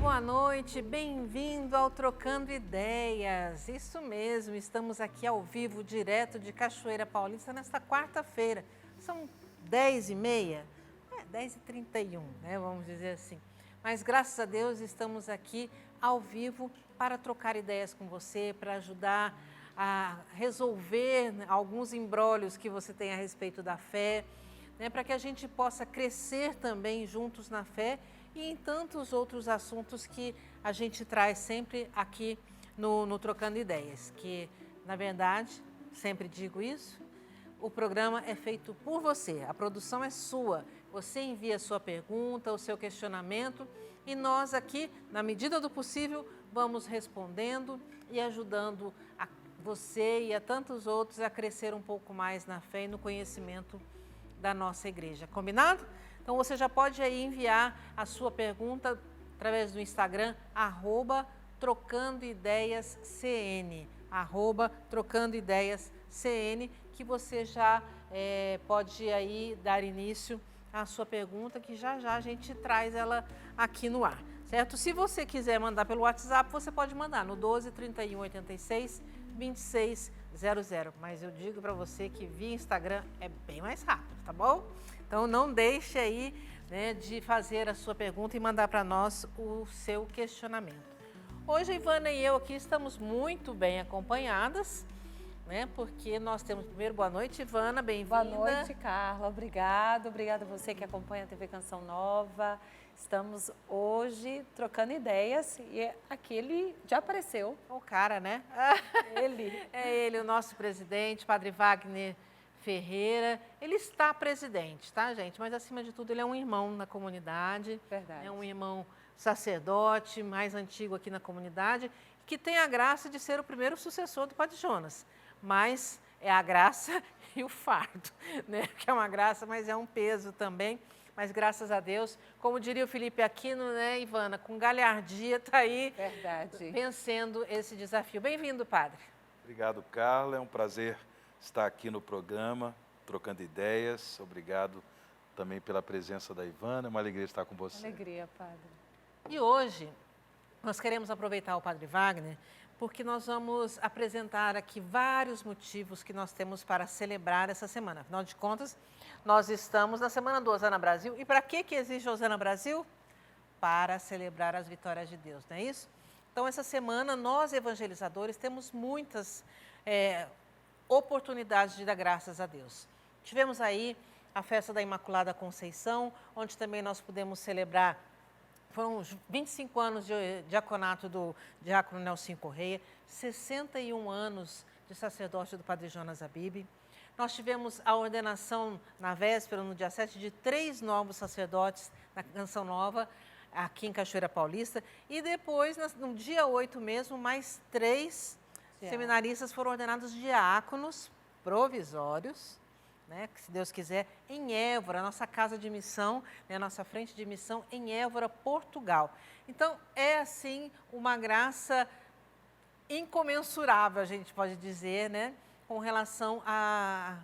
boa noite, bem-vindo ao Trocando Ideias. Isso mesmo, estamos aqui ao vivo, direto de Cachoeira Paulista, nesta quarta-feira. São 10h30, 10h31, né, vamos dizer assim. Mas graças a Deus estamos aqui ao vivo para trocar ideias com você, para ajudar a resolver alguns imbrólios que você tem a respeito da fé, né, para que a gente possa crescer também juntos na fé e em tantos outros assuntos que a gente traz sempre aqui no Trocando Ideias, que, na verdade, sempre digo isso, o programa é feito por você, a produção é sua, você envia a sua pergunta, o seu questionamento e nós aqui, na medida do possível, vamos respondendo e ajudando a você e a tantos outros a crescer um pouco mais na fé e no conhecimento da nossa igreja. Combinado? Então, você já pode aí enviar a sua pergunta através do Instagram, @trocandoideiascn, @trocandoideiascn, que você já pode aí dar início à sua pergunta, que já já a gente traz ela aqui no ar, certo? Se você quiser mandar pelo WhatsApp, você pode mandar no 12 31 86 26 00, mas eu digo para você que via Instagram é bem mais rápido, tá bom? Então, não deixe aí, né, de fazer a sua pergunta e mandar para nós o seu questionamento. Hoje, a Ivana e eu aqui estamos muito bem acompanhadas, né, porque nós temos primeiro, boa noite, Ivana, bem-vinda. Boa noite, Carla, obrigada a você que acompanha a TV Canção Nova. Estamos hoje trocando ideias e aqui ele já apareceu. O cara, né? Ele. É ele, o nosso presidente, Padre Wagner Ferreira. Ele está presidente, tá, gente? Mas, acima de tudo, ele é um irmão na comunidade. Verdade. É um irmão sacerdote, mais antigo aqui na comunidade, que tem a graça de ser o primeiro sucessor do Padre Jonas. Mas é a graça e o fardo, né? Que é uma graça, mas é um peso também. Mas, graças a Deus, como diria o Felipe Aquino, né, Ivana, com galhardia está aí. Verdade. Vencendo esse desafio. Bem-vindo, Padre. Obrigado, Carla. É um prazer estar aqui no programa, trocando ideias. Obrigado também pela presença da Ivana. É uma alegria estar com você. Alegria, Padre. E hoje, nós queremos aproveitar o Padre Wagner, porque nós vamos apresentar aqui vários motivos que nós temos para celebrar essa semana. Afinal de contas, nós estamos na semana do Hosana Brasil. E para que existe Hosana Brasil? Para celebrar as vitórias de Deus, não é isso? Então, essa semana, nós evangelizadores temos muitas oportunidades de dar graças a Deus. Tivemos aí a festa da Imaculada Conceição, onde também nós pudemos celebrar. Foram os 25 anos de diaconato do diácono Nelson Correia, 61 anos de sacerdócio do Padre Jonas Abib. Nós tivemos a ordenação na véspera, no dia 7, de 3 novos sacerdotes na Canção Nova, aqui em Cachoeira Paulista. E depois, no dia 8 mesmo, mais 3 seminaristas foram ordenados diáconos provisórios, né, que, se Deus quiser, em Évora, nossa casa de missão, né, nossa frente de missão em Évora, Portugal. Então, é assim uma graça incomensurável, a gente pode dizer, né, com relação à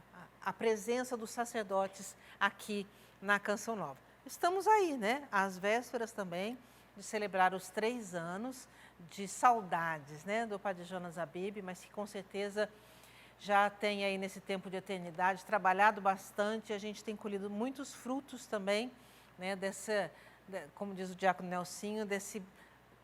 presença dos sacerdotes aqui na Canção Nova. Estamos aí, né, às vésperas também de celebrar os 3 anos de saudades, né, do Padre Jonas Abib, mas que com certeza já tem aí nesse tempo de eternidade trabalhado bastante. A gente tem colhido muitos frutos também, né, como diz o diácono Nelsinho, desse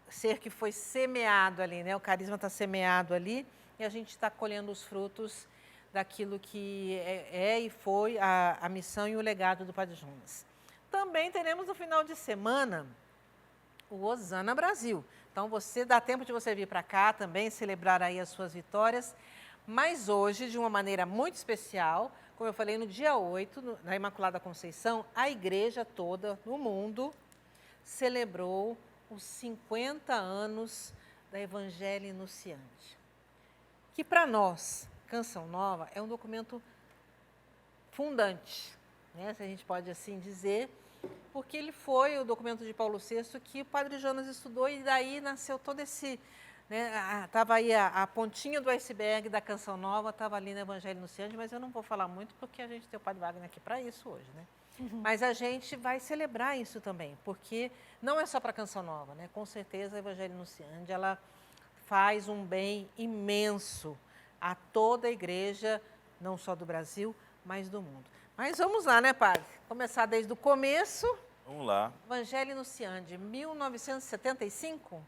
ser que foi semeado ali, né, o carisma está semeado ali e a gente está colhendo os frutos daquilo que e foi a missão e o legado do Padre Jonas. Também teremos no final de semana o Hosana Brasil. Então, dá tempo de você vir para cá também, celebrar aí as suas vitórias. Mas hoje, de uma maneira muito especial, como eu falei, no dia 8, na Imaculada Conceição, a igreja toda no mundo celebrou os 50 anos da Evangelii Nuntiante. Que para nós, Canção Nova, é um documento fundante, né, se a gente pode assim dizer, porque ele foi o documento de Paulo VI que o Padre Jonas estudou e daí nasceu todo esse né? Estava aí a pontinha do iceberg da Canção Nova, estava ali no Evangelho Anunciante, mas eu não vou falar muito porque a gente tem o Padre Wagner aqui para isso hoje, né? Mas a gente vai celebrar isso também, porque não é só para a Canção Nova, né? Com certeza a Evangelho Anunciante, ela faz um bem imenso a toda a igreja, não só do Brasil, mas do mundo. Mas vamos lá, né, padre? Começar desde o começo. Vamos lá. Evangelho Anunciante, 1975?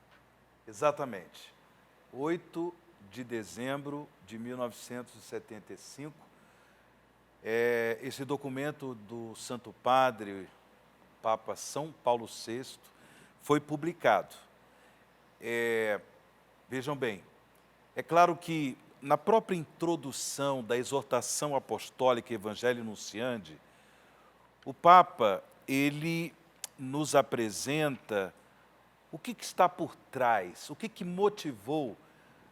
Exatamente. 8 de dezembro de 1975. Esse documento do Santo Padre, Papa São Paulo VI, foi publicado. Vejam bem, é claro que na própria introdução da exortação apostólica Evangelho Anunciante, o Papa, ele nos apresenta o que está por trás, o que motivou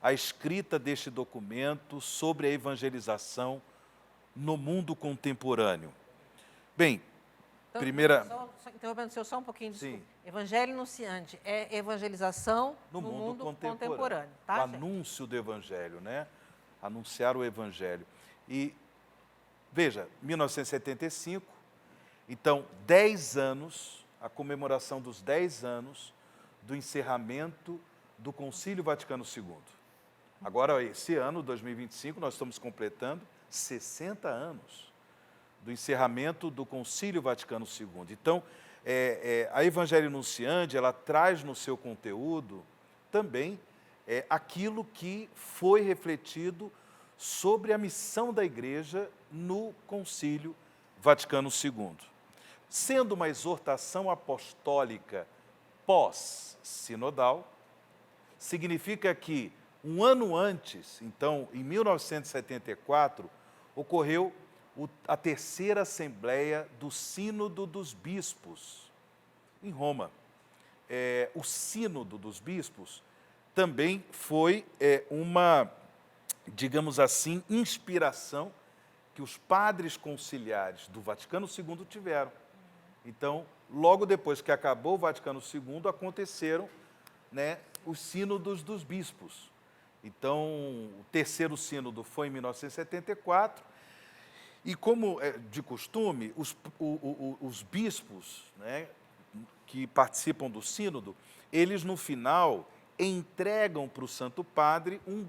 a escrita deste documento sobre a evangelização no mundo contemporâneo. Bem, Então, primeira... Só interrompendo o senhor só um pouquinho, desculpa. Sim. Evangelho Anunciante é evangelização no mundo contemporâneo, tá, o gente? anúncio do Evangelho, né? Anunciar o Evangelho. E, veja, 1975, então, 10 anos, a comemoração dos 10 anos do encerramento do Concílio Vaticano II. Agora, esse ano, 2025, nós estamos completando 60 anos do encerramento do Concílio Vaticano II. Então, a Evangelho Anunciante, ela traz no seu conteúdo também aquilo que foi refletido sobre a missão da Igreja no Concílio Vaticano II. Sendo uma exortação apostólica pós-sinodal, significa que um ano antes, então, em 1974, ocorreu a terceira Assembleia do Sínodo dos Bispos, em Roma. O Sínodo dos Bispos também foi uma, digamos assim, inspiração que os padres conciliares do Vaticano II tiveram. Então, logo depois que acabou o Vaticano II, aconteceram, né, os sínodos dos bispos. Então, o terceiro sínodo foi em 1974, e como é de costume, os bispos, né, que participam do sínodo, eles no final entregam para o Santo Padre um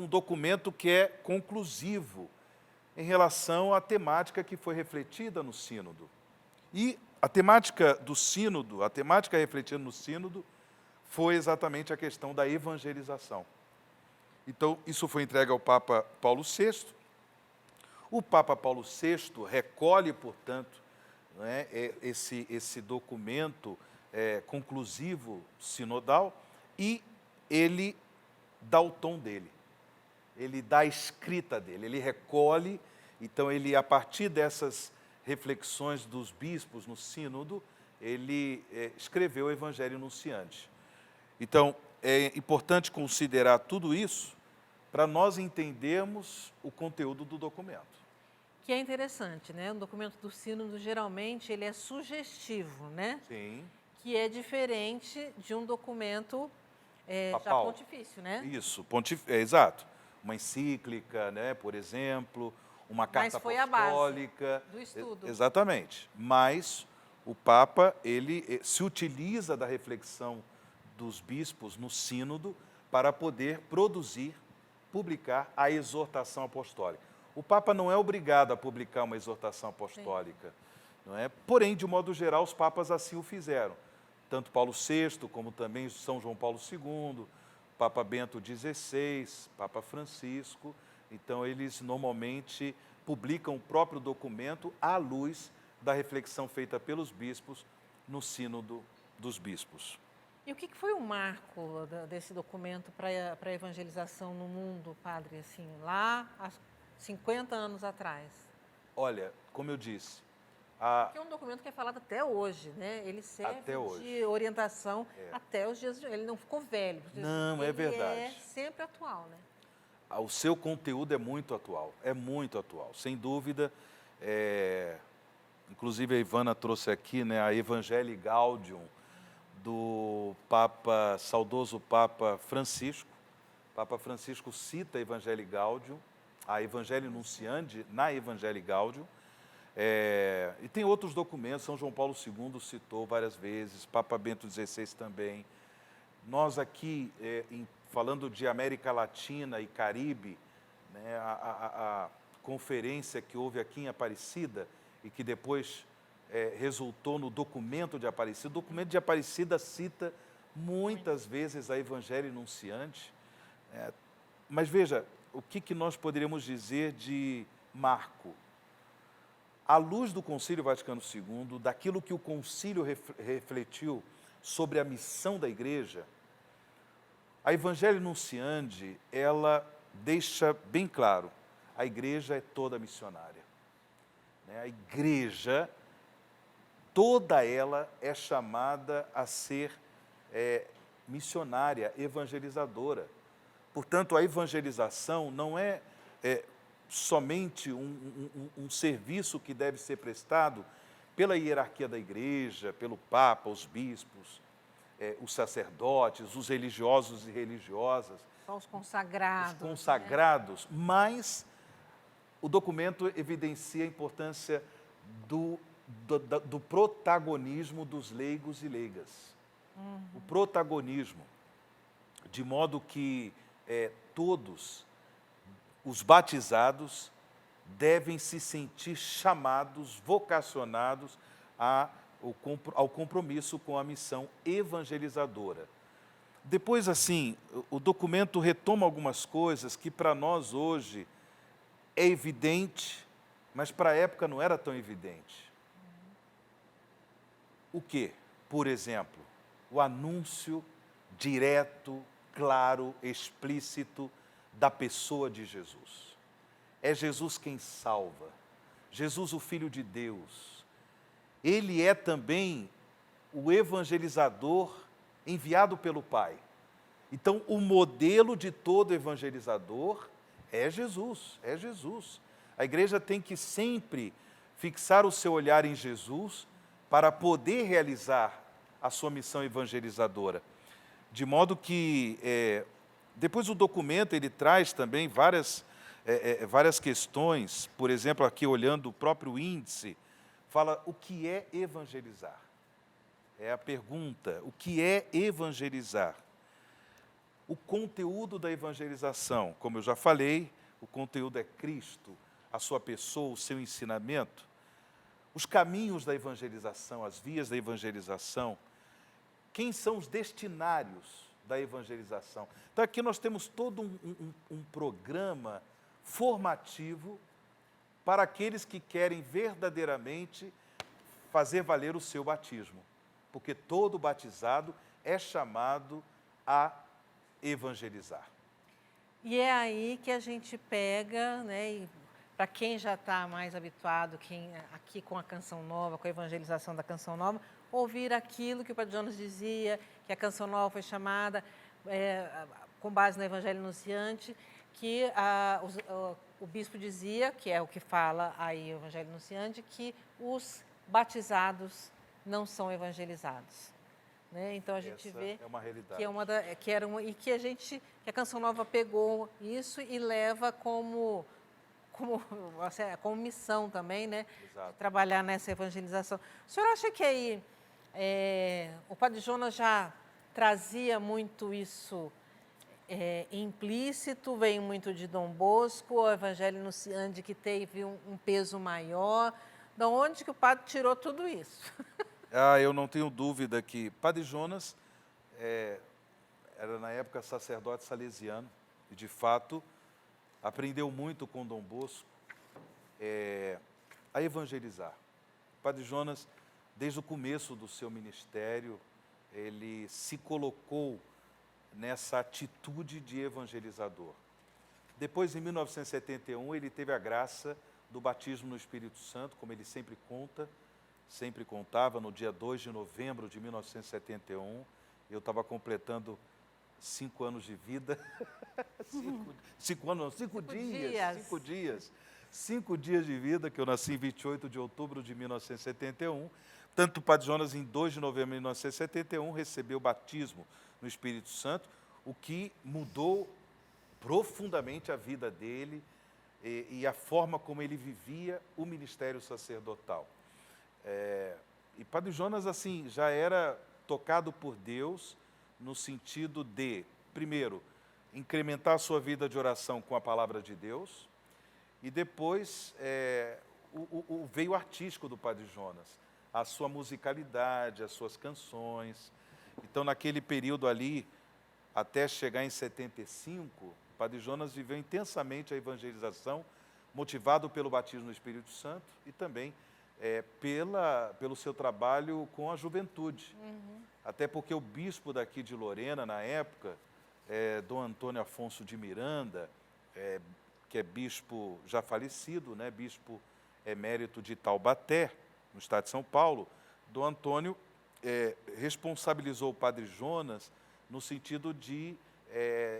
documento que é conclusivo em relação à temática que foi refletida no sínodo. E a temática do sínodo, a temática refletida no sínodo, foi exatamente a questão da evangelização. Então, isso foi entregue ao Papa Paulo VI. O Papa Paulo VI recolhe, portanto, né, esse documento conclusivo sinodal e ele dá o tom dele, ele dá a escrita dele, ele recolhe, então ele, a partir dessas reflexões dos bispos no sínodo, ele escreveu o Evangelho Anunciante. Então, é importante considerar tudo isso para nós entendermos o conteúdo do documento. Que é interessante, né? O documento do sínodo, geralmente, ele é sugestivo, né? Sim. Que é diferente de um documento já Papal. pontifício, né? Isso, exato. Uma encíclica, né, por exemplo, uma carta foi apostólica. A base do estudo. Exatamente. Mas o Papa, ele se utiliza da reflexão dos bispos no sínodo para poder produzir, publicar a exortação apostólica. O Papa não é obrigado a publicar uma exortação apostólica, não é? Porém, de modo geral, os papas assim o fizeram. Tanto Paulo VI, como também São João Paulo II, Papa Bento XVI, Papa Francisco. Então, eles normalmente publicam o próprio documento à luz da reflexão feita pelos bispos no Sínodo dos Bispos. E o que foi o marco desse documento para a evangelização no mundo, padre, assim, lá há 50 anos atrás? Olha, como eu disse... Que é um documento que é falado até hoje, né? Ele serve de orientação até os dias de hoje. Ele não ficou velho. Não, é verdade. Ele é sempre atual, né? O seu conteúdo é muito atual, sem dúvida. Inclusive a Ivana trouxe aqui, né, a Evangelii Gaudium do Papa, saudoso Papa Francisco. O Papa Francisco cita a Evangelii Gaudium, a Evangelii Nunciandi na Evangelii Gaudium, e tem outros documentos, São João Paulo II citou várias vezes, Papa Bento XVI também. Nós aqui, falando de América Latina e Caribe, né, a conferência que houve aqui em Aparecida e que depois resultou no documento de Aparecida. O documento de Aparecida cita muitas vezes a Evangelii Nunciandi. Mas veja, o que nós poderíamos dizer de Marco? À luz do Concílio Vaticano II, daquilo que o concílio refletiu sobre a missão da igreja, a Evangelii Nunciandi, ela deixa bem claro, a igreja é toda missionária. A igreja, toda ela é chamada a ser missionária, evangelizadora. Portanto, a evangelização não é somente um serviço que deve ser prestado pela hierarquia da igreja, pelo Papa, os bispos, os sacerdotes, os religiosos e religiosas. Só os consagrados. Os consagrados, né? Mas o documento evidencia a importância do protagonismo dos leigos e leigas. O protagonismo, de modo que todos os batizados devem se sentir chamados, vocacionados ao compromisso com a missão evangelizadora. Depois, assim, o documento retoma algumas coisas que para nós hoje é evidente, mas para a época não era tão evidente. O quê? Por exemplo, o anúncio direto, claro, explícito da pessoa de Jesus. É Jesus quem salva, Jesus o Filho de Deus. Ele é também o evangelizador enviado pelo Pai. Então, o modelo de todo evangelizador é Jesus, é Jesus. A igreja tem que sempre fixar o seu olhar em Jesus para poder realizar a sua missão evangelizadora. De modo que, depois o documento, ele traz também várias questões, por exemplo, aqui olhando o próprio índice, fala o que é evangelizar. É a pergunta, o que é evangelizar? O conteúdo da evangelização, como eu já falei, o conteúdo é Cristo, a sua pessoa, o seu ensinamento. Os caminhos da evangelização, as vias da evangelização, quem são os destinários da evangelização. Então, aqui nós temos todo um programa formativo para aqueles que querem verdadeiramente fazer valer o seu batismo. Porque todo batizado é chamado a evangelizar. E é aí que a gente pega, né, para quem já está mais habituado, aqui com a Canção Nova, com a evangelização da Canção Nova, ouvir aquilo que o Padre Jonas dizia, que a Canção Nova foi chamada, com base no Evangelho Nunciante, que o bispo dizia, que é o que fala aí o Evangelho Nunciante, que os batizados não são evangelizados. Né? Então a gente vê é uma realidade. Que a Canção Nova pegou isso e leva como missão também, né? Exato. Trabalhar nessa evangelização. O senhor acha que aí o Padre Jonas já trazia muito isso implícito, vem muito de Dom Bosco, o Evangelho Nunciandi que teve um peso maior? De onde que o padre tirou tudo isso? Eu não tenho dúvida que Padre Jonas era, na época, sacerdote salesiano e, de fato, aprendeu muito com Dom Bosco a evangelizar. Padre Jonas, desde o começo do seu ministério, ele se colocou nessa atitude de evangelizador. Depois, em 1971, ele teve a graça do batismo no Espírito Santo, como ele sempre contava, no dia 2 de novembro de 1971. Eu estava completando 5 anos de vida. 5 dias. 5 dias de vida, que eu nasci em 28 de outubro de 1971. Tanto o Padre Jonas, em 2 de novembro de 1971, recebeu o batismo no Espírito Santo, o que mudou profundamente a vida dele e a forma como ele vivia o ministério sacerdotal. E Padre Jonas, assim, já era tocado por Deus no sentido de, primeiro, incrementar a sua vida de oração com a palavra de Deus, e depois o veio artístico do Padre Jonas, a sua musicalidade, as suas canções. Então, naquele período ali, até chegar em 75, o Padre Jonas viveu intensamente a evangelização, motivado pelo batismo no Espírito Santo e também pelo seu trabalho com a juventude. Até porque o bispo daqui de Lorena, na época, Dom Antônio Afonso de Miranda, que é bispo já falecido, né, bispo emérito de Taubaté, no estado de São Paulo, Dom Antônio responsabilizou o Padre Jonas no sentido de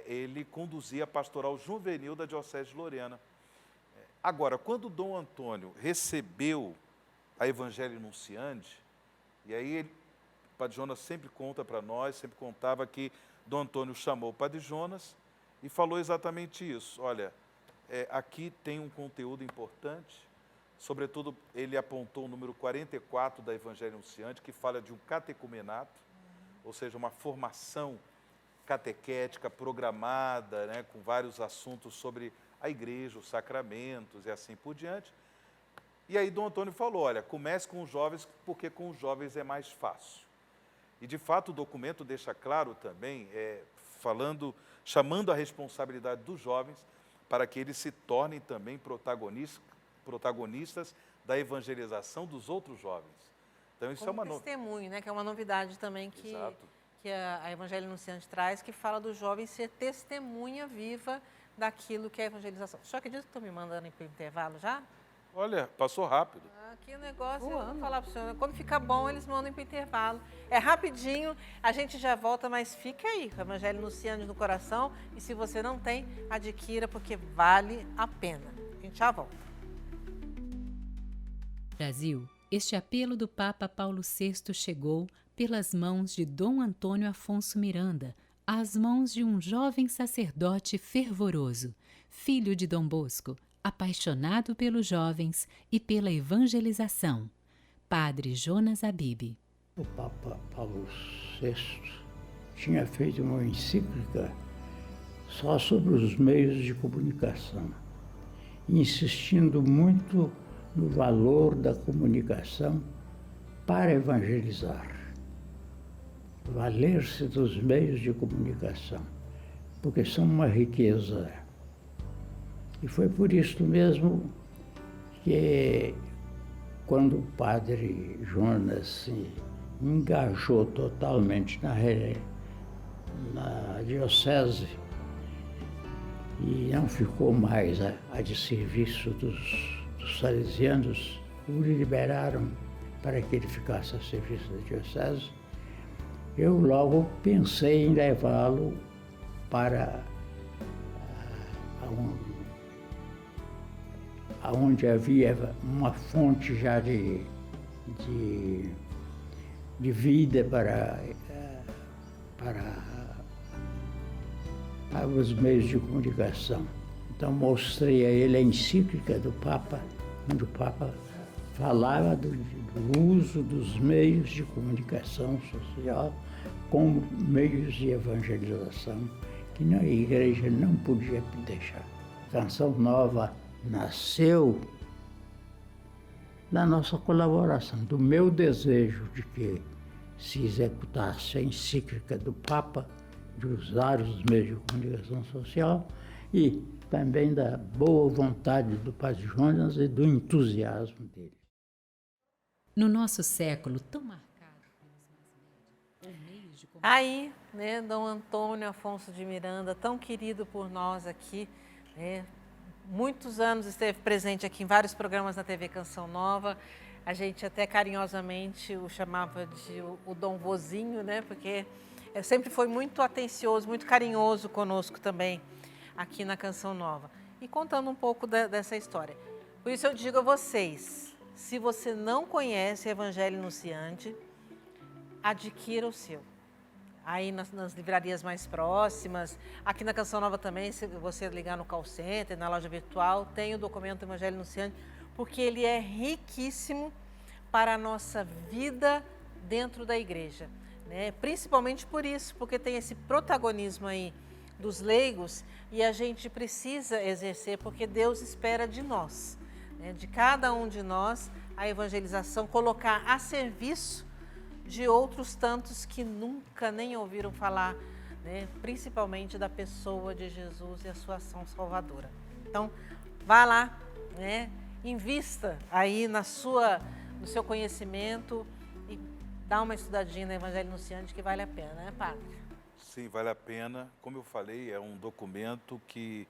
ele conduzir a pastoral juvenil da Diocese de Lorena. Agora, quando Dom Antônio recebeu a Evangelho Nunciante, e aí o Padre Jonas sempre conta para nós, sempre contava que Dom Antônio chamou o Padre Jonas e falou exatamente isso. Olha, aqui tem um conteúdo importante, sobretudo ele apontou o número 44 da Evangelho Nunciante, que fala de um catecumenato, ou seja, uma formação catequética programada, né, com vários assuntos sobre a igreja, os sacramentos e assim por diante. E aí Dom Antônio falou, olha, comece com os jovens, porque com os jovens é mais fácil. E, de fato, o documento deixa claro também, chamando a responsabilidade dos jovens para que eles se tornem também protagonistas da evangelização dos outros jovens. Então, isso como é uma testemunho, né, que é uma novidade também que Exato. que a Evangelho Nunciante traz, que fala do jovem ser testemunha viva daquilo que é a evangelização. Só que diz que estão me mandando para o intervalo já? Olha, passou rápido. Que negócio, eu vou falar para o senhor, quando fica bom, eles mandam para o intervalo. É rapidinho, a gente já volta, mas fica aí, com o Evangelho Nunciante no coração, e se você não tem, adquira, porque vale a pena. A gente já volta. Brasil, este apelo do Papa Paulo VI chegou pelas mãos de Dom Antônio Afonso Miranda, às mãos de um jovem sacerdote fervoroso, filho de Dom Bosco, apaixonado pelos jovens e pela evangelização, Padre Jonas Abib. O Papa Paulo VI tinha feito uma encíclica só sobre os meios de comunicação, insistindo muito no valor da comunicação para evangelizar. Valer-se dos meios de comunicação, porque são uma riqueza. E foi por isso mesmo que, quando o Padre Jonas se engajou totalmente na diocese e não ficou mais a de serviço dos salesianos, o liberaram para que ele ficasse a serviço da diocese, eu logo pensei em levá-lo para onde havia uma fonte já de vida para os meios de comunicação. Então mostrei a ele a encíclica do Papa, onde o Papa falava do uso dos meios de comunicação social como meios de evangelização, que a igreja não podia deixar. A Canção Nova nasceu da nossa colaboração, do meu desejo de que se executasse a encíclica do Papa, de usar os meios de comunicação social, e também da boa vontade do Padre Jonas e do entusiasmo dele. No nosso século tão marcado pelos meios de comunicação. Aí, né, Dom Antônio Afonso de Miranda, tão querido por nós aqui, né, muitos anos esteve presente aqui em vários programas da TV Canção Nova. A gente até carinhosamente o chamava de o Dom Vozinho, né, porque sempre foi muito atencioso, muito carinhoso conosco também aqui na Canção Nova. E contando um pouco dessa história. Por isso eu digo a vocês, Se você não conhece o Evangelho Anunciante, adquira o seu. Aí nas livrarias mais próximas, aqui na Canção Nova também, se você ligar no call center, na loja virtual, tem o documento Evangelho Anunciante, porque ele é riquíssimo para a nossa vida dentro da igreja, né? Principalmente por isso, porque tem esse protagonismo aí dos leigos e a gente precisa exercer, porque Deus espera de nós, né? De cada um de nós, a evangelização, colocar a serviço de outros tantos que nunca nem ouviram falar, né? Principalmente da pessoa de Jesus e a sua ação salvadora. Então, vá lá, né? Invista aí no seu conhecimento e dá uma estudadinha no Evangelho Anunciante que vale a pena, né, padre? Sim, vale a pena. Como eu falei, é um documento que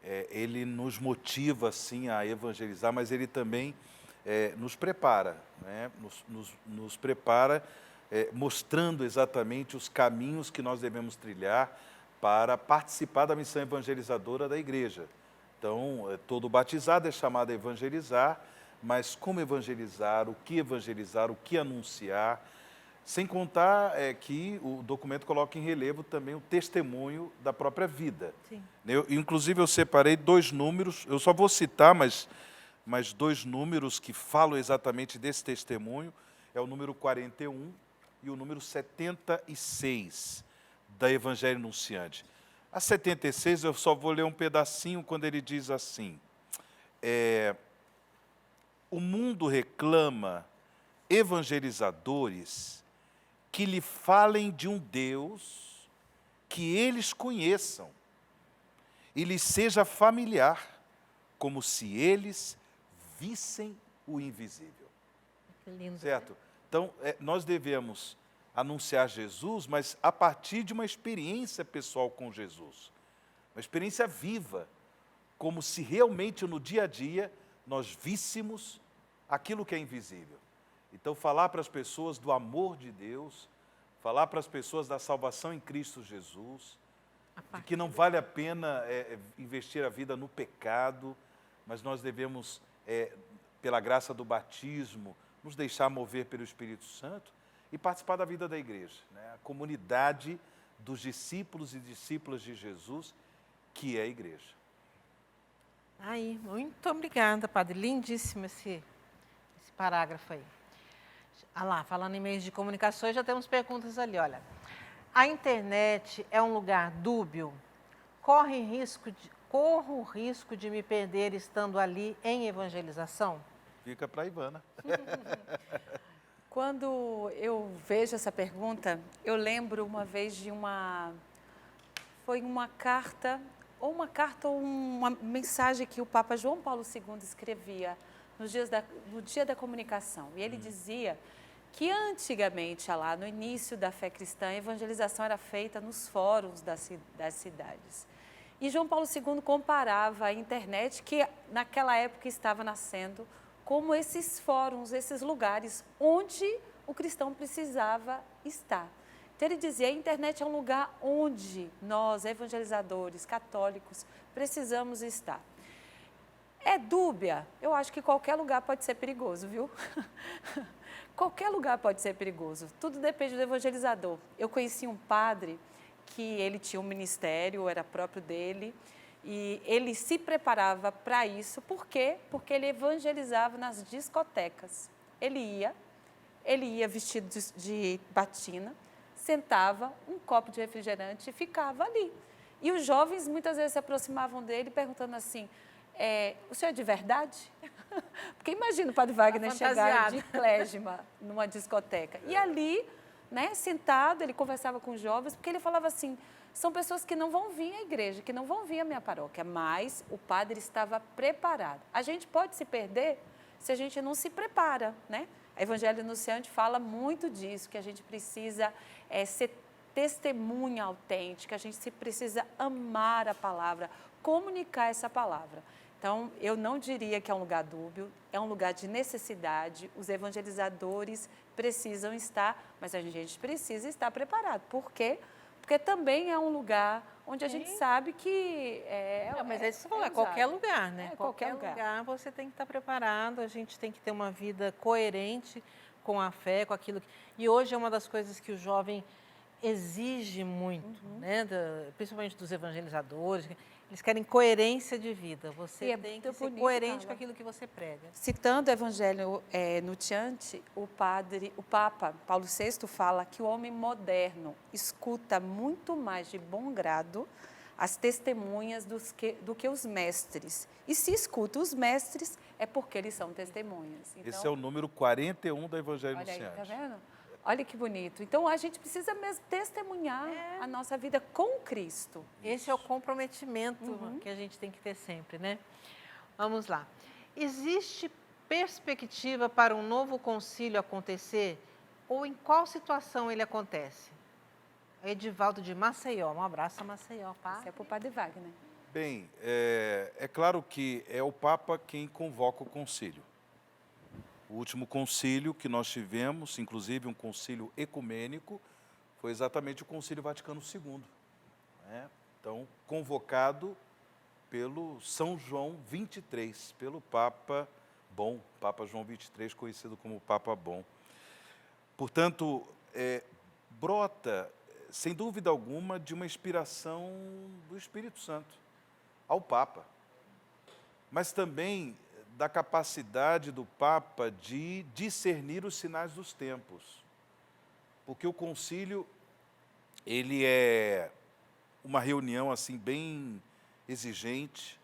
ele nos motiva, sim, a evangelizar, mas ele também nos prepara, né? Nos prepara mostrando exatamente os caminhos que nós devemos trilhar para participar da missão evangelizadora da igreja. Então, todo batizado é chamado a evangelizar, mas como evangelizar, o que anunciar, sem contar que o documento coloca em relevo também o testemunho da própria vida. Sim. Inclusive, eu separei 2 números, eu só vou citar, mas 2 números que falam exatamente desse testemunho, é o número 41 e o número 76 da Evangelho Anunciante. A 76, eu só vou ler um pedacinho quando ele diz assim, o mundo reclama evangelizadores que lhe falem de um Deus que eles conheçam e lhes seja familiar, como se eles vissem o invisível. Que lindo. Certo? Então, nós devemos anunciar Jesus, mas a partir de uma experiência pessoal com Jesus. Uma experiência viva, como se realmente no dia a dia nós víssemos aquilo que é invisível. Então, falar para as pessoas do amor de Deus, falar para as pessoas da salvação em Cristo Jesus, de que não vale a pena investir a vida no pecado, mas nós devemos, pela graça do batismo, nos deixar mover pelo Espírito Santo e participar da vida da igreja, né? A comunidade dos discípulos e discípulas de Jesus, que é a igreja. Aí, muito obrigada, padre. Lindíssimo esse parágrafo aí. Ah lá, falando em meios de comunicações, já temos perguntas ali, olha. A internet é um lugar dúbio? Corro o risco de me perder estando ali em evangelização? Fica para a Ivana. Quando eu vejo essa pergunta, eu lembro uma vez de foi uma carta ou uma mensagem que o Papa João Paulo II escrevia no Dia da Comunicação. E ele dizia que antigamente, lá no início da fé cristã, a evangelização era feita nos fóruns das cidades. E João Paulo II comparava a internet, que naquela época estava nascendo, como esses fóruns, esses lugares onde o cristão precisava estar. Então ele dizia, a internet é um lugar onde nós, evangelizadores, católicos, precisamos estar. É dúbia? Eu acho que qualquer lugar pode ser perigoso, viu? Qualquer lugar pode ser perigoso. Tudo depende do evangelizador. Eu conheci um padre que ele tinha um ministério, era próprio dele, e ele se preparava para isso. Por quê? Porque ele evangelizava nas discotecas. Ele ia vestido de batina, sentava, um copo de refrigerante e ficava ali. E os jovens muitas vezes se aproximavam dele perguntando assim, o senhor é de verdade? Porque imagina o padre Wagner chegar de clésima numa discoteca. E ali, né, sentado, ele conversava com os jovens, porque ele falava assim, são pessoas que não vão vir à igreja, que não vão vir à minha paróquia, mas o padre estava preparado. A gente pode se perder se a gente não se prepara, né? A Evangelho Anunciante fala muito disso, que a gente precisa ser testemunha autêntica, a gente precisa amar a palavra, comunicar essa palavra. Então, eu não diria que é um lugar dúbio, é um lugar de necessidade, os evangelizadores precisam estar, mas a gente precisa estar preparado. Por quê? porque também é um lugar onde a gente sabe que Mas é isso que você falou, é usado. qualquer lugar, né? É qualquer lugar. Você tem que estar preparado, a gente tem que ter uma vida coerente com a fé, com aquilo que... E hoje é uma das coisas que o jovem exige muito, né? Principalmente dos evangelizadores, eles querem coerência de vida. Você E é tem muito que ser bonito, coerente com Carla. aquilo que você prega. Citando o Evangelho Nuntiante, o Papa Paulo VI fala que o homem moderno escuta muito mais de bom grado as testemunhas do que os mestres. E se escuta os mestres, é porque eles são testemunhas. Então, Esse é o número 41 do Evangelho olha aí, Nuntiante. tá vendo? Olha que bonito. Então, a gente precisa mesmo testemunhar a nossa vida com Cristo. Esse é o comprometimento que a gente tem que ter sempre, né? Vamos lá. Existe perspectiva para um novo concílio acontecer? Ou em qual situação ele acontece? Edivaldo de Maceió. Um abraço a Maceió, pá. Isso é para o Padre Wagner. Bem, é claro que é o Papa quem convoca o concílio. O último concílio que nós tivemos, inclusive um concílio ecumênico, foi exatamente o Concílio Vaticano II. Né? Então, convocado pelo São João XXIII, pelo Papa Bom, Papa João XXIII, conhecido como Papa Bom. Portanto, brota, sem dúvida alguma, de uma inspiração do Espírito Santo ao Papa, mas também da capacidade do Papa de discernir os sinais dos tempos. Porque o concílio, ele é uma reunião assim bem exigente.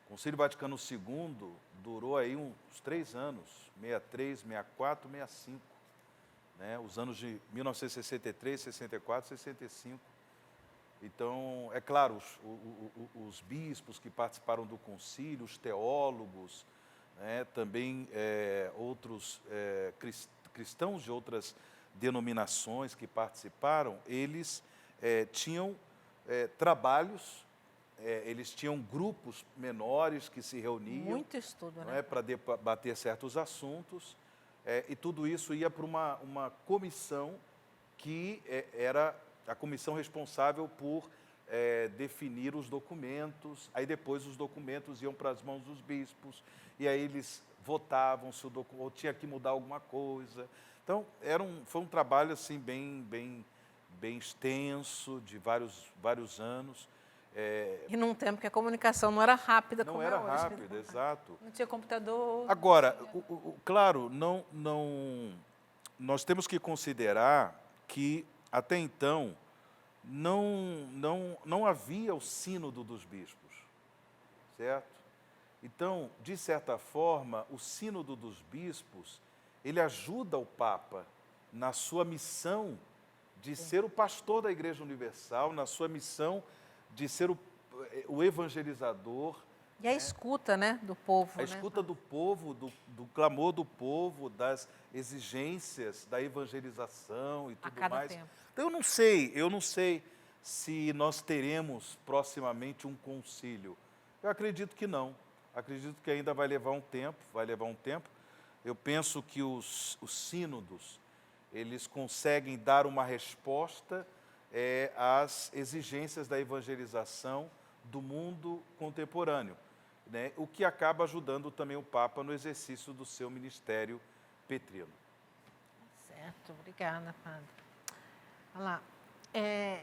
O Concílio Vaticano II durou aí uns 3 anos, 63, 64, 65, né? Os anos de 1963, 64, 65. Então, é claro, os bispos que participaram do concílio, os teólogos, né, também outros cristãos de outras denominações que participaram, eles tinham trabalhos, eles tinham grupos menores que se reuniam. Muito estudo, não né? para debater certos assuntos, e tudo isso ia para uma comissão que era a comissão responsável por definir os documentos, aí depois os documentos iam para as mãos dos bispos, e aí eles votavam se o documento, ou tinha que mudar alguma coisa. Então, foi um trabalho assim, bem extenso, de vários anos. E num tempo que a comunicação não era rápida Não como era é hoje. rápido, exato. Não tinha computador. Agora, claro, nós temos que considerar que, até então, não havia o sínodo dos bispos, certo? Então, de certa forma, o sínodo dos bispos, ele ajuda o Papa na sua missão de ser o pastor da Igreja Universal, na sua missão de ser o evangelizador. E a escuta, né, do povo. A escuta do povo, do clamor do povo, das exigências da evangelização e tudo A cada mais. tempo. Então, eu não sei se nós teremos proximamente um concílio. Eu acredito que não. Acredito que ainda vai levar um tempo. Eu penso que os sínodos, eles conseguem dar uma resposta às exigências da evangelização do mundo contemporâneo, né? O que acaba ajudando também o Papa no exercício do seu ministério petrino. Certo, obrigada, padre. Olha lá.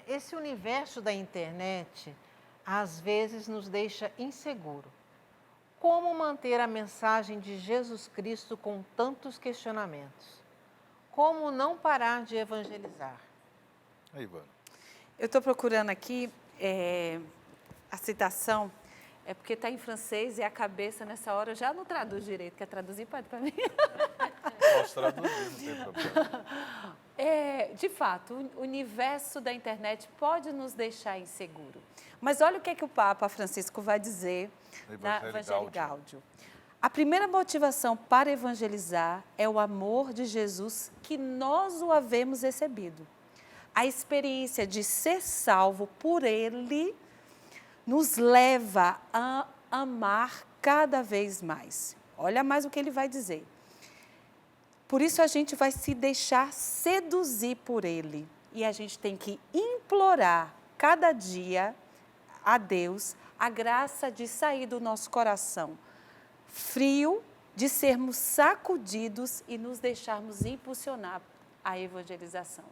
Esse universo da internet, às vezes, nos deixa inseguro. Como manter a mensagem de Jesus Cristo com tantos questionamentos? Como não parar de evangelizar? Aí, Ivana. Eu estou procurando aqui a citação, porque está em francês e a cabeça nessa hora eu já não traduz direito. Quer traduzir, padre, para mim? Posso traduzir, não tem problema. De fato, o universo da internet pode nos deixar inseguro. Mas olha o que o Papa Francisco vai dizer na Evangelii Gaudium. A primeira motivação para evangelizar é o amor de Jesus que nós o havemos recebido. A experiência de ser salvo por Ele nos leva a amar cada vez mais. Olha mais o que ele vai dizer. Por isso a gente vai se deixar seduzir por Ele. e a gente tem que implorar cada dia a Deus a graça de sair do nosso coração frio, de sermos sacudidos e nos deixarmos impulsionar a evangelização.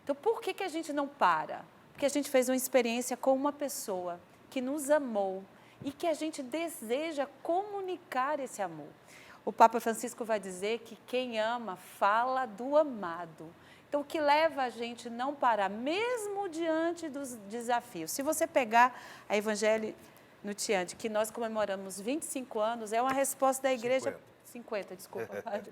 Então, por que a gente não para? Porque a gente fez uma experiência com uma pessoa que nos amou e que a gente deseja comunicar esse amor. O Papa Francisco vai dizer que quem ama fala do amado. Então, o que leva a gente não parar, mesmo diante dos desafios. Se você pegar a Evangelho Nuntiante, que nós comemoramos 25 anos, é uma resposta da igreja... 50, desculpa, padre.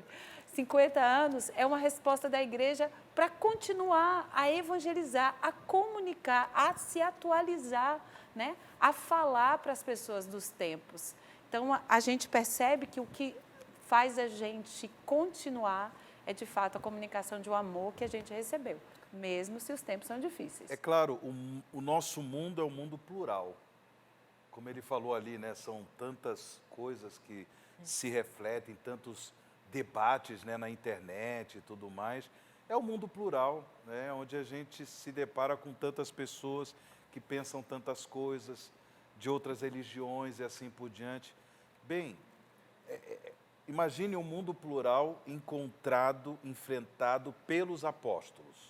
50 anos é uma resposta da igreja para continuar a evangelizar, a comunicar, a se atualizar, né? A falar para as pessoas dos tempos. Então, a gente percebe que o que faz a gente continuar é, de fato, a comunicação de um amor que a gente recebeu, mesmo se os tempos são difíceis. É claro, o nosso mundo é um mundo plural. Como ele falou ali, né, são tantas coisas que se refletem, tantos debates, né, na internet e tudo mais. É um mundo plural, né, onde a gente se depara com tantas pessoas que pensam tantas coisas, de outras religiões e assim por diante. Bem, imagine um mundo plural encontrado, enfrentado pelos apóstolos,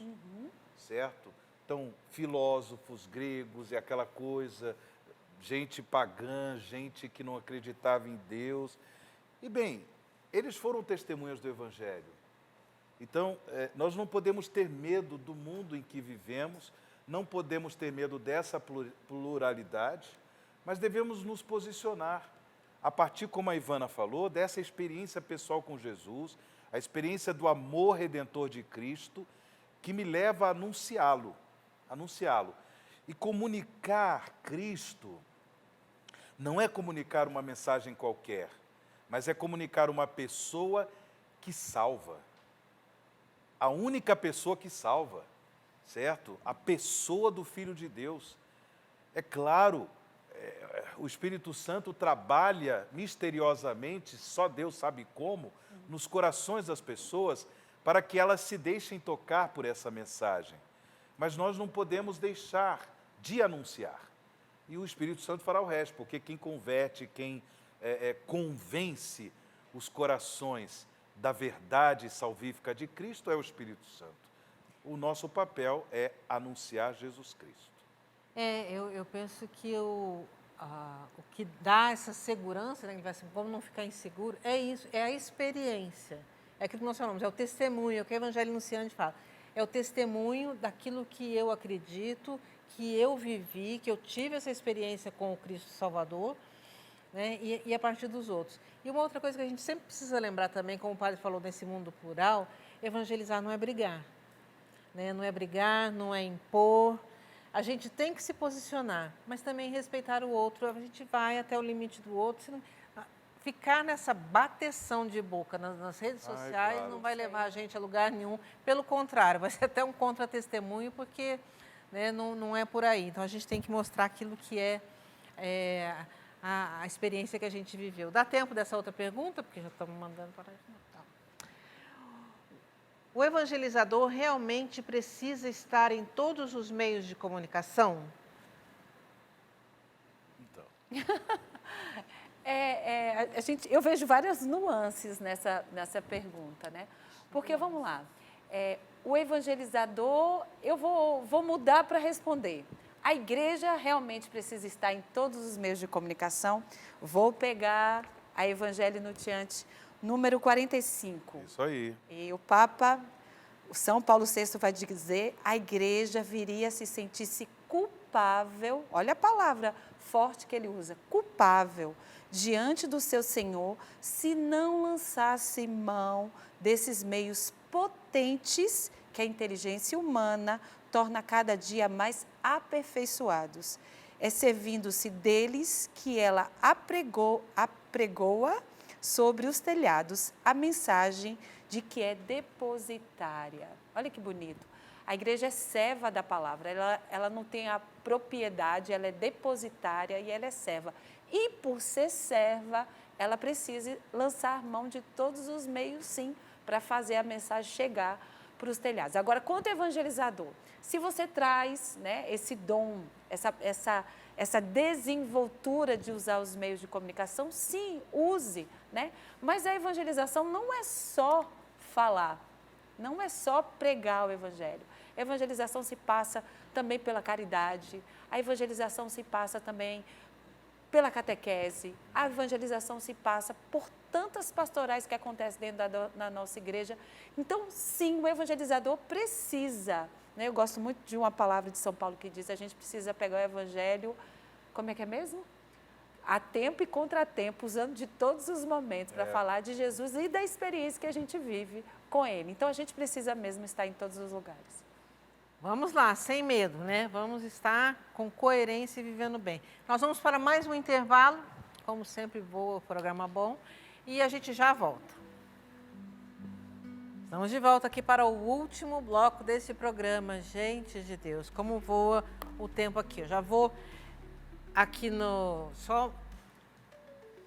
certo? Então, filósofos gregos e aquela coisa, gente pagã, gente que não acreditava em Deus. E, bem, eles foram testemunhas do Evangelho. Então, nós não podemos ter medo do mundo em que vivemos, não podemos ter medo dessa pluralidade, mas devemos nos posicionar a partir, como a Ivana falou, dessa experiência pessoal com Jesus, a experiência do amor redentor de Cristo, que me leva a anunciá-lo. E comunicar Cristo não é comunicar uma mensagem qualquer, mas é comunicar uma pessoa que salva. A única pessoa que salva, certo? A pessoa do Filho de Deus. É claro, o Espírito Santo trabalha misteriosamente, só Deus sabe como, nos corações das pessoas, para que elas se deixem tocar por essa mensagem. Mas nós não podemos deixar de anunciar. E o Espírito Santo fará o resto, porque quem converte, quem convence os corações da verdade salvífica de Cristo é o Espírito Santo. O nosso papel é anunciar Jesus Cristo. Eu penso que o que dá essa segurança, né, como não ficar inseguro, é isso, é a experiência. É aquilo que nós falamos, é o testemunho, é o que o Evangelho Nuntiante fala. É o testemunho daquilo que eu acredito, que eu vivi, que eu tive essa experiência com o Cristo Salvador, né, e a partir dos outros. E uma outra coisa que a gente sempre precisa lembrar também, como o padre falou nesse mundo plural, evangelizar não é brigar. Né? Não é brigar, não é impor. A gente tem que se posicionar, mas também respeitar o outro. A gente vai até o limite do outro. Senão, ficar nessa bateção de boca nas redes sociais claro. Não vai levar a gente a lugar nenhum. Pelo contrário, vai ser até um contra-testemunho, porque, né, não é por aí. Então, a gente tem que mostrar aquilo que é a experiência que a gente viveu. Dá tempo dessa outra pergunta? Porque já estamos mandando para a... O evangelizador realmente precisa estar em todos os meios de comunicação? Então. Eu vejo várias nuances nessa pergunta, né? Porque, vamos lá, o evangelizador, eu vou mudar para responder. A igreja realmente precisa estar em todos os meios de comunicação. Vou pegar a Evangelho Nuntiante, número 45. Isso aí. E o Papa, o São Paulo VI vai dizer, a igreja viria se sentisse culpável, olha a palavra forte que ele usa, culpável, diante do seu Senhor, se não lançasse mão desses meios potentes que a inteligência humana torna cada dia mais aperfeiçoados. É servindo-se deles que ela apregoa sobre os telhados a mensagem de que é depositária. Olha que bonito. A igreja é serva da palavra, ela não tem a propriedade, ela é depositária e ela é serva. E por ser serva, ela precisa lançar mão de todos os meios, sim, para fazer a mensagem chegar para os telhados. Agora, quanto evangelizador, se você traz, né, esse dom, essa desenvoltura de usar os meios de comunicação, sim, use, né? Mas a evangelização não é só falar, não é só pregar o evangelho. A evangelização se passa também pela caridade, a evangelização se passa também pela catequese, a evangelização se passa por tantas pastorais que acontecem dentro da nossa igreja. Então, sim, o evangelizador precisa, né? Eu gosto muito de uma palavra de São Paulo que diz: a gente precisa pegar o evangelho, como é que é mesmo? A tempo e contratempo, usando de todos os momentos para falar de Jesus e da experiência que a gente vive com Ele. Então, a gente precisa mesmo estar em todos os lugares. Vamos lá, sem medo, né? Vamos estar com coerência e vivendo bem. Nós vamos para mais um intervalo, como sempre voa o programa bom, e a gente já volta. Estamos de volta aqui para o último bloco desse programa. Gente de Deus, como voa o tempo aqui. Eu já vou aqui só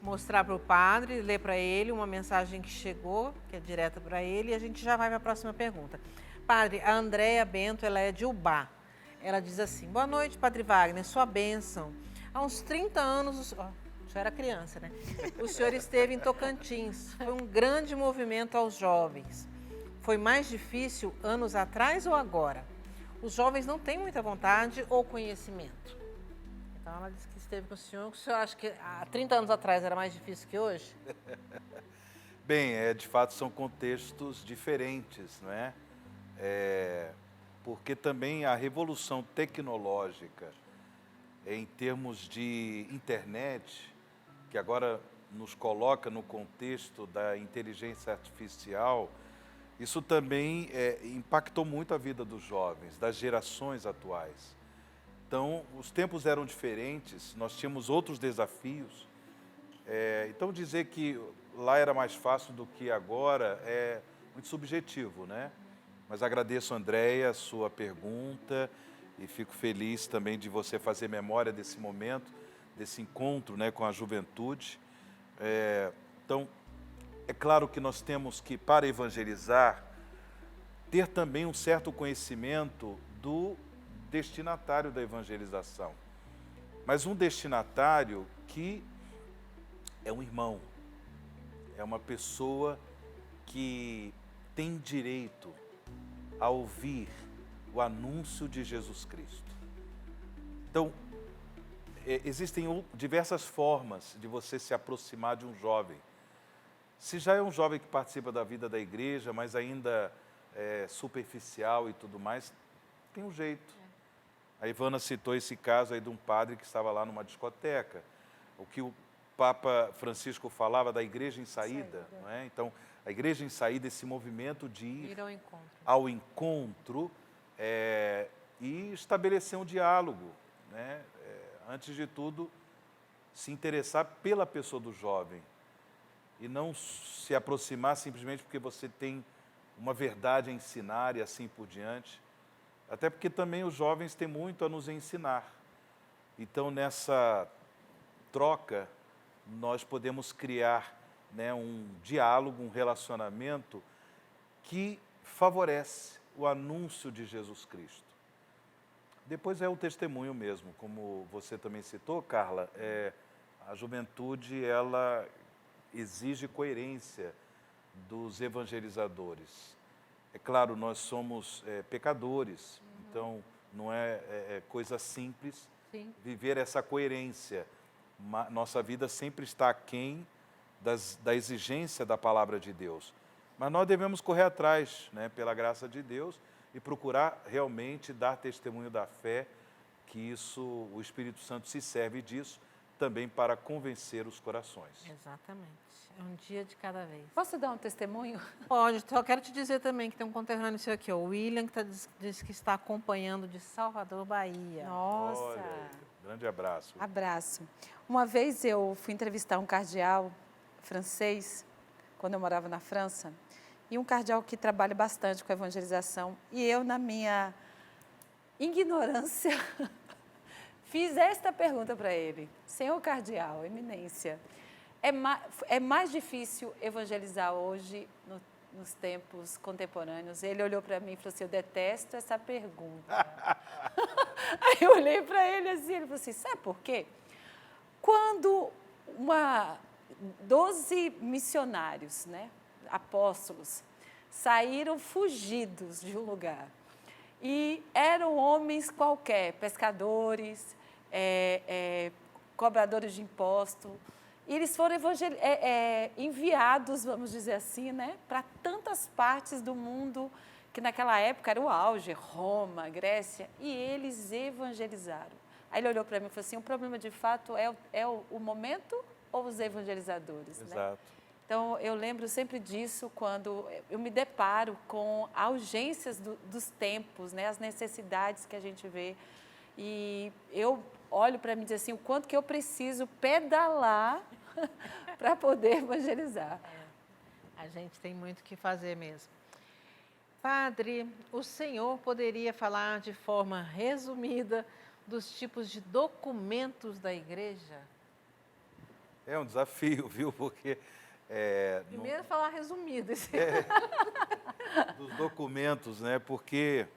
mostrar para o padre, ler para ele uma mensagem que chegou, que é direta para ele, e a gente já vai para a próxima pergunta. Padre, a Andréia Bento, ela é de Ubá. Ela diz assim: boa noite, Padre Wagner, sua bênção. Há uns 30 anos, já era criança, né? O senhor esteve em Tocantins. Foi um grande movimento aos jovens. Foi mais difícil anos atrás ou agora? Os jovens não têm muita vontade ou conhecimento. Então, ela disse que esteve com o senhor acha que há 30 anos atrás era mais difícil que hoje? Bem, de fato são contextos diferentes, não é? Porque também a revolução tecnológica em termos de internet, que agora nos coloca no contexto da inteligência artificial, isso também impactou muito a vida dos jovens, das gerações atuais. Então, os tempos eram diferentes, nós tínhamos outros desafios. Então, dizer que lá era mais fácil do que agora é muito subjetivo, né? Mas agradeço, Andréia, a sua pergunta e fico feliz também de você fazer memória desse momento, desse encontro, né, com a juventude. Então, é claro que nós temos que, para evangelizar, ter também um certo conhecimento do destinatário da evangelização. Mas um destinatário que é um irmão, é uma pessoa que tem direito a ouvir o anúncio de Jesus Cristo. Então, existem diversas formas de você se aproximar de um jovem. Se já é um jovem que participa da vida da igreja, mas ainda é superficial e tudo mais, tem um jeito. A Ivana citou esse caso aí de um padre que estava lá numa discoteca. O que o Papa Francisco falava da igreja em saída, não é? Então, a igreja em saída, esse movimento de ir ao encontro e estabelecer um diálogo, né? Antes de tudo, se interessar pela pessoa do jovem e não se aproximar simplesmente porque você tem uma verdade a ensinar e assim por diante. Até porque também os jovens têm muito a nos ensinar. Então, nessa troca, nós podemos criar, né, um diálogo, um relacionamento que favorece o anúncio de Jesus Cristo. Depois é o testemunho mesmo, como você também citou, Carla, a juventude, ela exige coerência dos evangelizadores. É claro, nós somos pecadores, então não é coisa simples viver essa coerência. Nossa vida sempre está aquém da exigência da palavra de Deus. Mas nós devemos correr atrás, né, pela graça de Deus, e procurar realmente dar testemunho da fé, que isso, o Espírito Santo se serve disso também para convencer os corações. Exatamente. É um dia de cada vez. Posso dar um testemunho? Pode. Só quero te dizer também que tem um conterrâneo seu aqui, o William, que diz que está acompanhando de Salvador, Bahia. Nossa! Olha aí, grande abraço. Abraço. Uma vez eu fui entrevistar um cardeal francês, quando eu morava na França, e um cardeal que trabalha bastante com a evangelização, e eu, na minha ignorância, fiz esta pergunta para ele: senhor cardeal, eminência, é mais difícil evangelizar hoje nos tempos contemporâneos. Ele olhou para mim e falou assim, eu detesto essa pergunta. Aí eu olhei para ele assim, ele falou assim, sabe por quê? Quando 12 missionários, né, apóstolos, saíram fugidos de um lugar e eram homens qualquer, pescadores, cobradores de imposto, e eles foram enviados, vamos dizer assim, né, para tantas partes do mundo que naquela época era o auge, Roma, Grécia, e eles evangelizaram. Aí ele olhou para mim e falou assim, o problema de fato é o momento ou os evangelizadores? Exato. Né? Então, eu lembro sempre disso quando eu me deparo com as urgências dos tempos, né? As necessidades que a gente vê. E eu olho para mim e digo assim, o quanto que eu preciso pedalar para poder evangelizar. A gente tem muito o que fazer mesmo. Padre, o senhor poderia falar de forma resumida dos tipos de documentos da igreja? É um desafio, viu? Porque... Primeiro falar resumido. Dos documentos, né? Porque,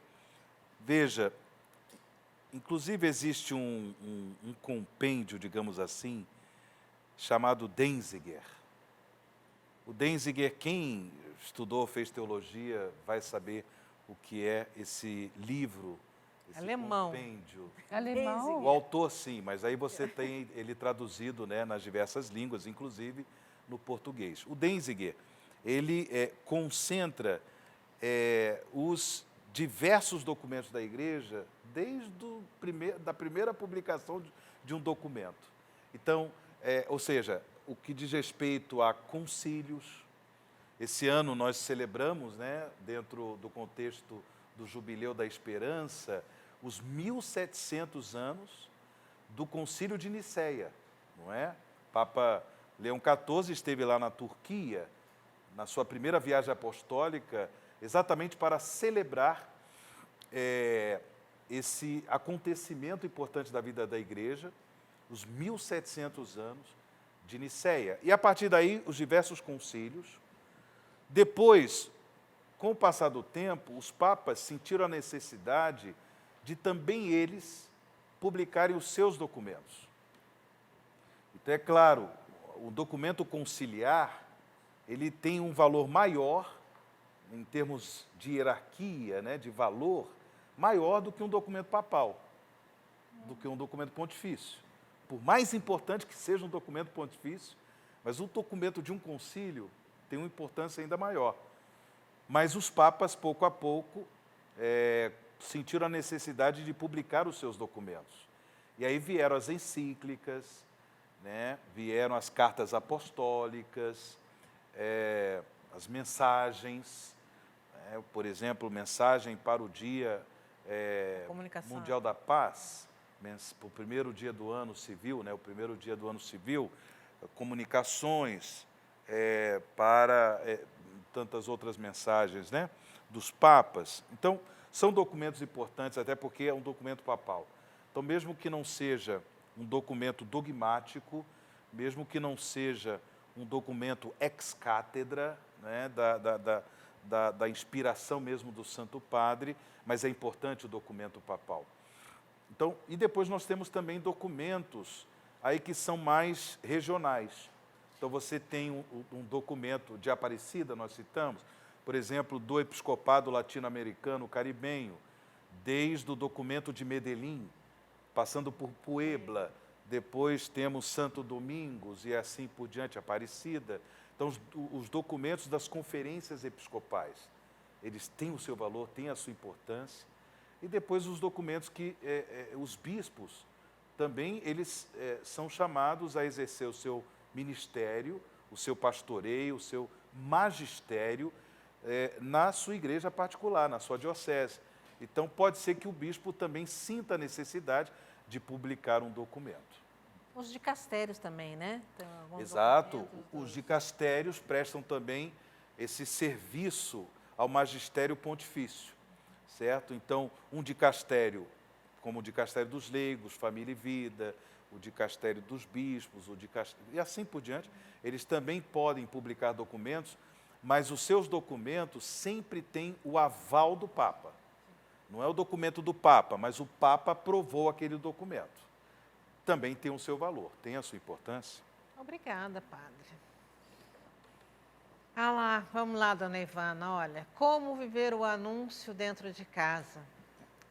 veja, inclusive existe um compêndio, digamos assim, chamado Denzinger. O Denzinger, quem estudou, fez teologia, vai saber o que é esse livro, esse Alemão. compêndio. Alemão? O autor, sim, mas aí você tem ele traduzido, né, nas diversas línguas, inclusive no português. O Denzinger, ele concentra os diversos documentos da igreja desde da primeira publicação de um documento. Então, ou seja, o que diz respeito a concílios. Esse ano nós celebramos, né, dentro do contexto do Jubileu da Esperança, os 1700 anos do Concílio de Nicéia, não é? Papa Leão XIV esteve lá na Turquia, na sua primeira viagem apostólica, exatamente para celebrar esse acontecimento importante da vida da igreja, os 1700 anos de Nicéia. E, a partir daí, os diversos concílios. Depois, com o passar do tempo, os papas sentiram a necessidade de também eles publicarem os seus documentos. Então, é claro, o documento conciliar, ele tem um valor maior, em termos de hierarquia, né, de valor, maior do que um documento papal, do que um documento pontifício. Por mais importante que seja um documento pontifício, mas o documento de um concílio tem uma importância ainda maior. Mas os papas, pouco a pouco, sentiram a necessidade de publicar os seus documentos. E aí vieram as encíclicas, né? Vieram as cartas apostólicas, as mensagens, né? Por exemplo, mensagem para o Dia Mundial da Paz, o primeiro dia do ano civil, né? O primeiro dia do ano civil, comunicações para tantas outras mensagens, né? Dos papas. Então, são documentos importantes, até porque é um documento papal. Então, mesmo que não seja um documento dogmático, mesmo que não seja um documento ex cátedra, né, da inspiração mesmo do Santo Padre, mas é importante o documento papal. Então, e depois nós temos também documentos aí que são mais regionais. Então, você tem um documento de Aparecida, nós citamos, por exemplo, do Episcopado Latino-Americano Caribenho, desde o documento de Medellín, passando por Puebla, depois temos Santo Domingos e assim por diante, Aparecida. Então, os documentos das conferências episcopais, eles têm o seu valor, têm a sua importância. E depois os documentos que os bispos também, eles são chamados a exercer o seu ministério, o seu pastoreio, o seu magistério na sua igreja particular, na sua diocese. Então, pode ser que o bispo também sinta a necessidade de publicar um documento. Os dicastérios também, né? Exato. Os dicastérios prestam também esse serviço ao magistério pontifício, certo? Então, um dicastério, como o dicastério dos leigos, família e vida, o dicastério dos bispos, e assim por diante, eles também podem publicar documentos mas os seus documentos sempre têm o aval do Papa. Não é o documento do Papa, mas o Papa aprovou aquele documento. Também tem o seu valor, tem a sua importância. Obrigada, padre. Ah lá, vamos lá, dona Ivana, olha, como viver o anúncio dentro de casa?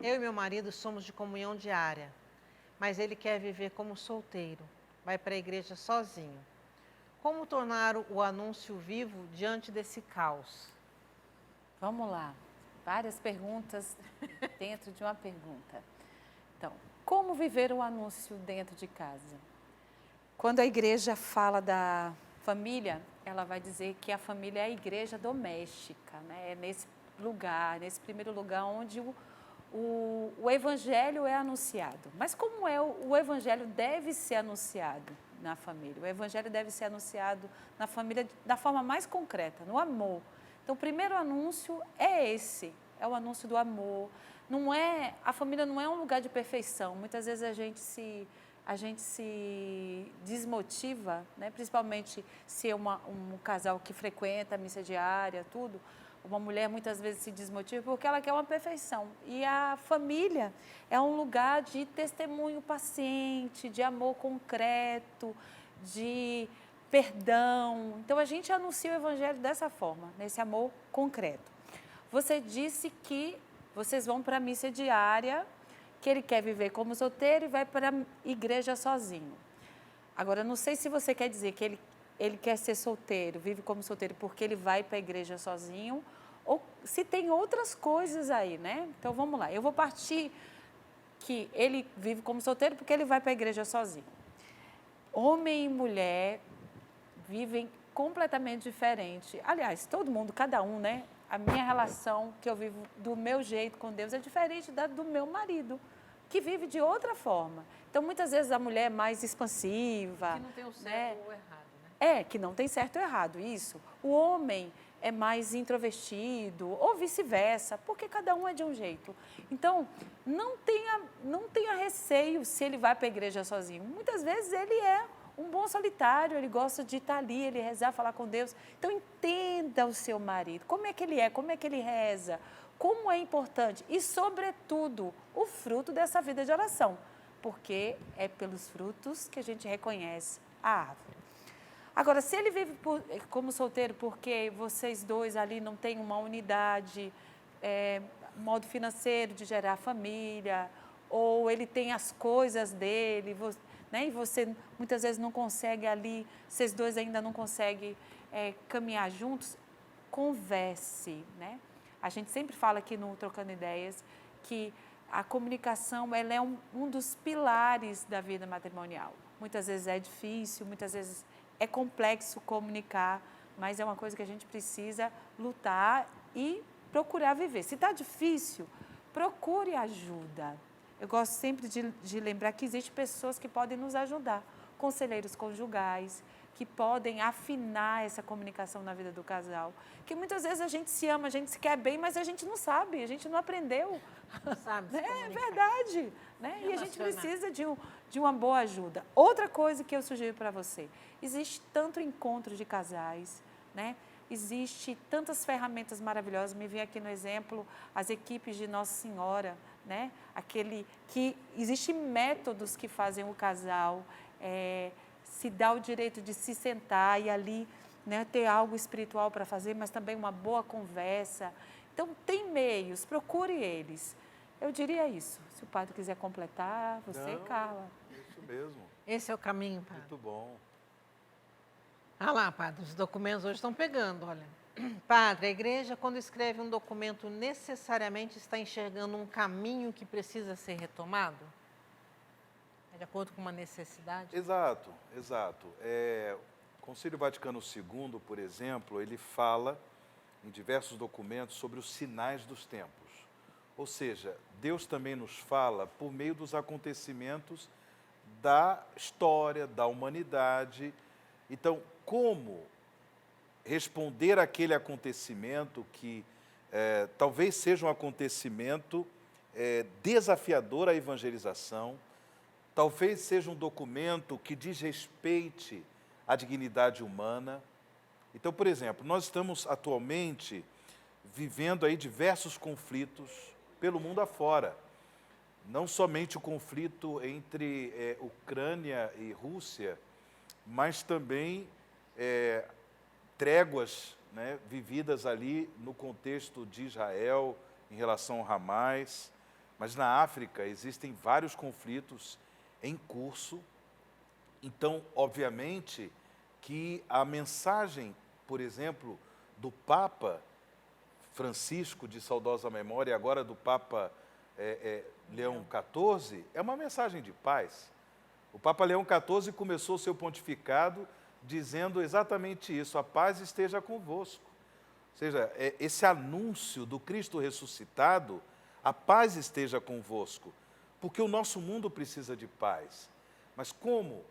Eu e meu marido somos de comunhão diária, mas ele quer viver como solteiro, vai para a igreja sozinho. Como tornar o anúncio vivo diante desse caos? Vamos lá. Várias perguntas dentro de uma pergunta. Então, como viver o anúncio dentro de casa? Quando a igreja fala da família, ela vai dizer que a família é a igreja doméstica, né? É nesse lugar, nesse primeiro lugar onde o evangelho é anunciado. Mas como o evangelho deve ser anunciado na família? O evangelho deve ser anunciado na família da forma mais concreta, no amor. Então, o primeiro anúncio é esse, é o anúncio do amor. A família não é um lugar de perfeição. Muitas vezes a gente se desmotiva, né? Principalmente se é um casal que frequenta a missa diária, tudo. Uma mulher muitas vezes se desmotiva porque ela quer uma perfeição. E a família é um lugar de testemunho paciente, de amor concreto, de perdão. Então, a gente anuncia o evangelho dessa forma, nesse amor concreto. Você disse que vocês vão para a missa diária, que ele quer viver como solteiro e vai para a igreja sozinho. Agora, não sei se você quer dizer que ele quer ser solteiro, vive como solteiro porque ele vai para a igreja sozinho, ou se tem outras coisas aí, né? Então, vamos lá. Eu vou partir que ele vive como solteiro porque ele vai para a igreja sozinho. Homem e mulher vivem completamente diferente. Aliás, todo mundo, cada um, né? A minha relação que eu vivo do meu jeito com Deus é diferente da do meu marido, que vive de outra forma. Então, muitas vezes a mulher é mais expansiva. Que não tem o certo, né? ou errado, né? Que não tem certo ou errado, isso. O homem é mais introvertido, ou vice-versa, porque cada um é de um jeito. Então, não tenha receio se ele vai para a igreja sozinho. Muitas vezes ele é um bom solitário, ele gosta de estar ali, ele rezar, falar com Deus. Então, entenda o seu marido, como é que ele é, como é que ele reza, como é importante e, sobretudo, o fruto dessa vida de oração, porque é pelos frutos que a gente reconhece a árvore. Agora, se ele vive como solteiro porque vocês dois ali não têm uma unidade, modo financeiro de gerar família, ou ele tem as coisas dele, né, e você muitas vezes não consegue ali, vocês dois ainda não conseguem caminhar juntos, converse, né? A gente sempre fala aqui no Trocando Ideias que a comunicação ela é um dos pilares da vida matrimonial. Muitas vezes é difícil, muitas vezes é complexo comunicar, mas é uma coisa que a gente precisa lutar e procurar viver. Se está difícil, procure ajuda. Eu gosto sempre de lembrar que existem pessoas que podem nos ajudar, conselheiros conjugais, que podem afinar essa comunicação na vida do casal. Que muitas vezes a gente se ama, a gente se quer bem, mas a gente não sabe, a gente não aprendeu. Não sabe se É comunicar. verdade. Né? E a gente Relacionar. precisa de uma boa ajuda. Outra coisa que eu sugiro para você, existe tanto encontro de casais, né? Existe tantas ferramentas maravilhosas, me vem aqui no exemplo as equipes de Nossa Senhora, né? Existem métodos que fazem o casal se dar o direito de se sentar e ali, né, ter algo espiritual para fazer, mas também uma boa conversa. Então, tem meios, procure eles. Eu diria isso. Se o padre quiser completar, você, Não, Carla. Isso mesmo, Esse é o caminho, padre. muito bom. Ah lá, padre, os documentos hoje estão pegando, olha. Padre, a igreja, quando escreve um documento, necessariamente está enxergando um caminho que precisa ser retomado? É de acordo com uma necessidade? Exato, exato. O Concílio Vaticano II, por exemplo, ele fala em diversos documentos sobre os sinais dos tempos. Ou seja, Deus também nos fala por meio dos acontecimentos da história, da humanidade. Então, como responder àquele acontecimento que talvez seja um acontecimento desafiador à evangelização, talvez seja um documento que diz respeite à dignidade humana, Então, por exemplo, nós estamos atualmente vivendo aí diversos conflitos pelo mundo afora. Não somente o conflito entre Ucrânia e Rússia, mas também tréguas, né, vividas ali no contexto de Israel em relação ao Hamas. Mas na África existem vários conflitos em curso. Então, obviamente, que a mensagem, por exemplo, do Papa Francisco, de saudosa memória, e agora do Papa Leão XIV, é uma mensagem de paz. O Papa Leão XIV começou o seu pontificado dizendo exatamente isso: a paz esteja convosco. Ou seja, esse anúncio do Cristo ressuscitado, a paz esteja convosco, porque o nosso mundo precisa de paz. Mas como,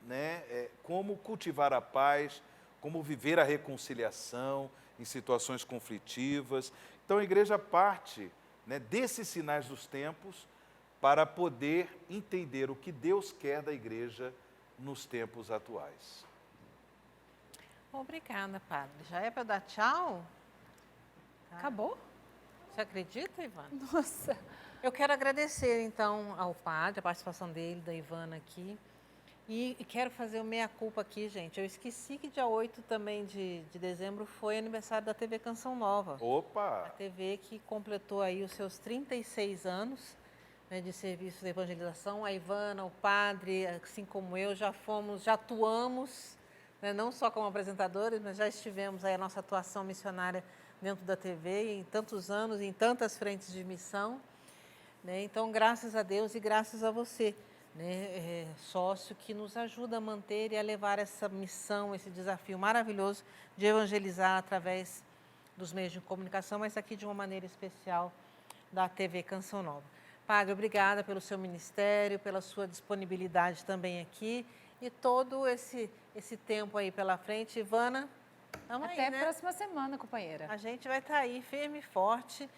né, como cultivar a paz, como viver a reconciliação em situações conflitivas? Então a igreja parte, né, desses sinais dos tempos para poder entender o que Deus quer da igreja nos tempos atuais. Obrigada, padre. Já é para dar tchau? Tá. Acabou? Você acredita, Ivana? Nossa. Eu quero agradecer, então, ao padre, a participação dele, da Ivana aqui. E quero fazer o meia-culpa aqui, gente. Eu esqueci que dia 8 também de dezembro foi aniversário da TV Canção Nova. A Opa! TV que completou aí os seus 36 anos, né, de serviço de evangelização. A Ivana, o padre, assim como eu, já atuamos, né, não só como apresentadores, mas já estivemos aí a nossa atuação missionária dentro da TV em tantos anos, em tantas frentes de missão, né? Então, graças a Deus e graças a você, né, sócio, que nos ajuda a manter e a levar essa missão, esse desafio maravilhoso de evangelizar através dos meios de comunicação, mas aqui de uma maneira especial da TV Canção Nova. Padre, obrigada pelo seu ministério, pela sua disponibilidade também aqui e todo esse tempo aí pela frente. Ivana, estamos aí, Até né? a próxima semana, companheira. A gente vai estar aí firme e forte.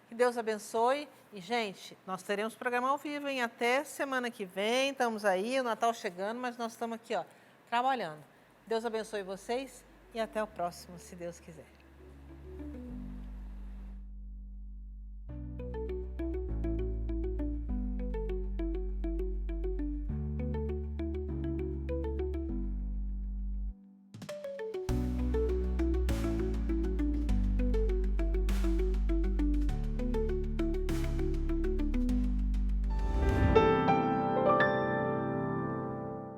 Que Deus abençoe. E, gente, nós teremos programa ao vivo, hein? Até semana que vem. Estamos aí, o Natal chegando, mas nós estamos aqui, ó, trabalhando. Deus abençoe vocês e até o próximo, se Deus quiser.